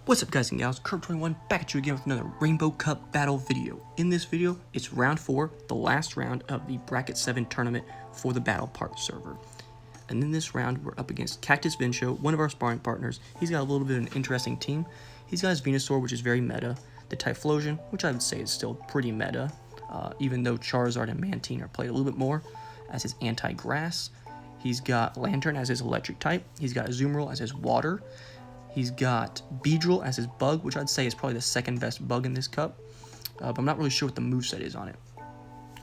What's up guys and gals, Cup1 back at you again with another Rainbow Cup battle video. In this video, it's round 4, the last round of the bracket 7 tournament for the Battle Park server. And in this round, we're up against Cactus Vencho, one of our sparring partners. He's got a little bit of an interesting team. He's got his Venusaur, which is very meta, the Typhlosion, which I would say is still pretty meta, even though Charizard and Mantine are played a little bit more, as his anti-grass. He's got Lanturn as his electric type. He's got Azumarill as his water. He's got Beedrill as his bug, which I'd say is probably the second best bug in this cup, but I'm not really sure what the moveset is on it.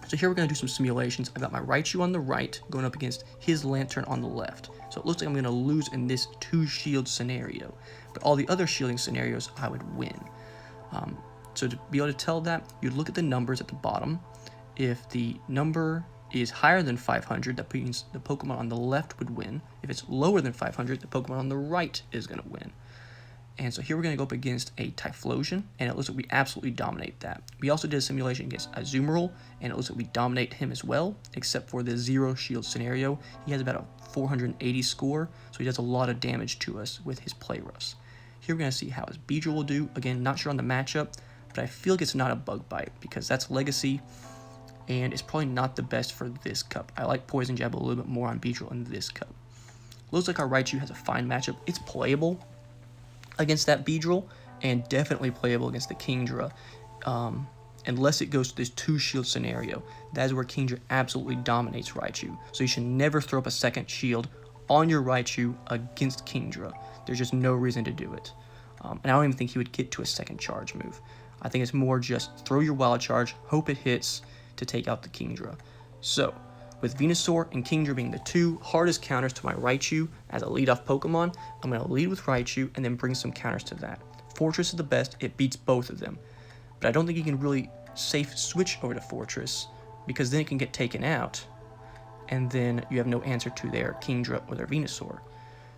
So here we're going to do some simulations. I've got my Raichu on the right going up against his Lanturn on the left. So it looks like I'm going to lose in this 2-shield scenario, but all the other shielding scenarios I would win. So to be able to tell that, you'd look at the numbers at the bottom. If the number is higher than 500, that means the Pokemon on the left would win. If it's lower than 500, the Pokemon on the right is going to win. And so here we're going to go up against a Typhlosion, and it looks like we absolutely dominate that. We also did a simulation against Azumarill, and it looks like we dominate him as well, except for the 0 shield scenario. He has about a 480 score, so he does a lot of damage to us with his play roughs. Here we're going to see how his Beedrill will do. Again, not sure on the matchup, but I feel like it's not a Bug Bite, because that's Legacy, and it's probably not the best for this cup. I like Poison Jab a little bit more on Beedrill in this cup. Looks like our Raichu has a fine matchup. It's playable against that Beedrill, and definitely playable against the Kingdra, unless it goes to this 2-shield scenario. That is where Kingdra absolutely dominates Raichu. So you should never throw up a second shield on your Raichu against Kingdra. There's just no reason to do it. And I don't even think he would get to a second charge move. I think it's more just throw your wild charge, hope it hits to take out the Kingdra. So, with Venusaur and Kingdra being the 2 hardest counters to my Raichu as a leadoff Pokemon, I'm going to lead with Raichu and then bring some counters to that. Fortress is the best, it beats both of them. But I don't think you can really safe switch over to Fortress, because then it can get taken out, and then you have no answer to their Kingdra or their Venusaur.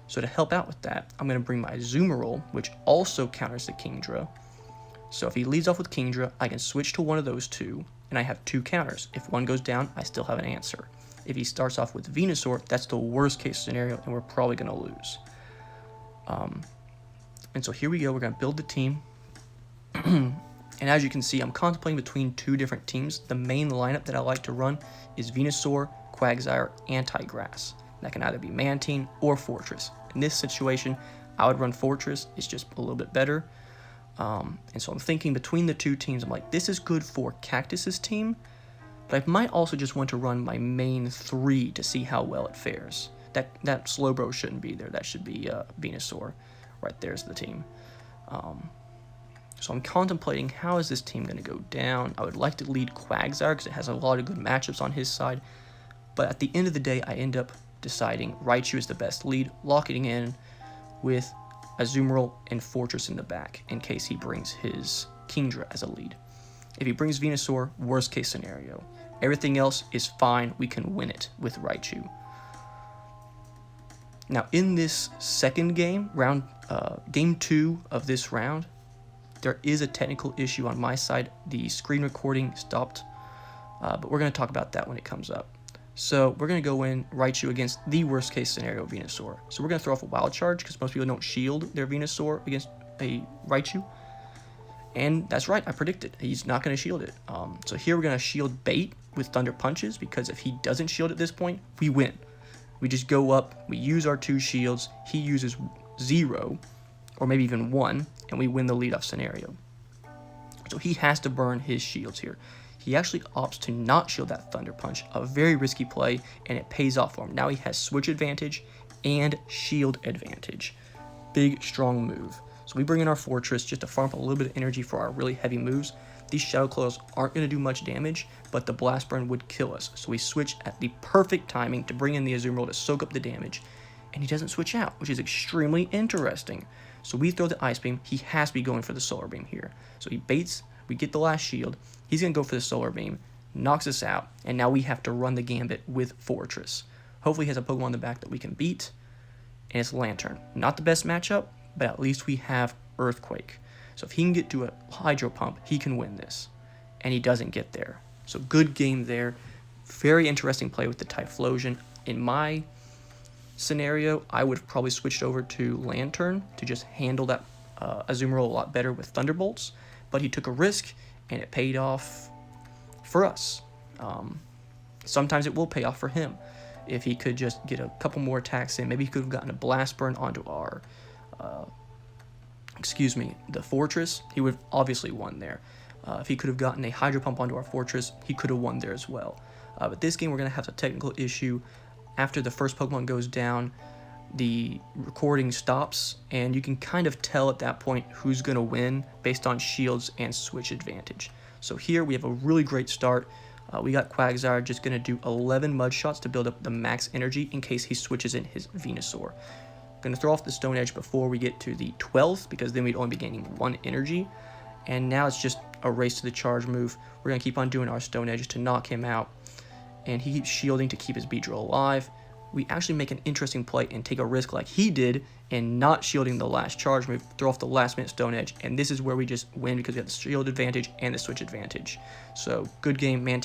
So to help out with that, I'm going to bring my Azumarill, which also counters the Kingdra. So if he leads off with Kingdra, I can switch to one of those 2, and I have 2 counters. If one goes down, I still have an answer. If he starts off with Venusaur, that's the worst case scenario, and we're probably going to lose. And so here we go, we're going to build the team. And as you can see, I'm contemplating between 2 different teams. The main lineup that I like to run is Venusaur, Quagsire, Anti-Grass. That can either be Mantine or Fortress. In this situation, I would run Fortress. It's just a little bit better. And so I'm thinking between the 2 teams, I'm like, this is good for Cactus's team, but I might also just want to run my main 3 to see how well it fares. That Slowbro shouldn't be there. That should be Venusaur. Right there's the team. So I'm contemplating how is this team going to go down. I would like to lead Quagsire because it has a lot of good matchups on his side, but at the end of the day, I end up deciding Raichu is the best lead, locking in with Azumarill and Fortress in the back in case he brings his Kingdra as a lead. If he brings Venusaur, worst case scenario. Everything else is fine, we can win it with Raichu. Now in this second game, game 2 of this round, there is a technical issue on my side. The screen recording stopped, but we're going to talk about that when it comes up. So we're going to go in Raichu against the worst case scenario Venusaur. So we're going to throw off a wild charge because most people don't shield their Venusaur against a Raichu. And that's right, I predicted. He's not going to shield it. So here we're going to shield bait with Thunder Punches, because if he doesn't shield at this point, we win. We just go up, we use our 2 shields, he uses 0, or maybe even 1, and we win the leadoff scenario. So he has to burn his shields here. He actually opts to not shield that Thunder Punch, a very risky play, and it pays off for him. Now he has switch advantage and shield advantage. Big, strong move. So we bring in our Fortress just to farm up a little bit of energy for our really heavy moves. These Shadow Claws aren't going to do much damage, but the Blast Burn would kill us. So we switch at the perfect timing to bring in the Azumarill to soak up the damage, and he doesn't switch out, which is extremely interesting. So we throw the Ice Beam. He has to be going for the Solar Beam here. So he baits, we get the last shield, he's going to go for the Solar Beam, knocks us out, and now we have to run the gambit with Fortress. Hopefully he has a Pokemon in the back that we can beat, and it's Lanturn. Not the best matchup, but at least we have Earthquake. So if he can get to a Hydro Pump, he can win this, and he doesn't get there. So good game there. Very interesting play with the Typhlosion. In my scenario, I would have probably switched over to Lanturn to just handle that Azumarill a lot better with Thunderbolts, but he took a risk, and it paid off for us. Sometimes it will pay off for him. If he could just get a couple more attacks in, maybe he could have gotten a Blast Burn onto our, the Fortress, he would have obviously won there. If he could have gotten a Hydro Pump onto our Fortress, he could have won there as well. But this game, we're going to have a technical issue. After the first Pokemon goes down, the recording stops, and you can kind of tell at that point who's going to win based on shields and switch advantage. So here we have a really great start. We got Quagsire just going to do 11 Mud Shots to build up the max energy in case he switches in his Venusaur. Going to throw off the Stone Edge before we get to the 12th, because then we'd only be gaining 1 energy. And now it's just a race to the charge move. We're going to keep on doing our Stone Edge to knock him out. And he keeps shielding to keep his Beedrill alive. We actually make an interesting play and take a risk like he did in not shielding the last charge move, throw off the last minute Stone Edge, and this is where we just win because we have the shield advantage and the switch advantage. So good game, Mantine.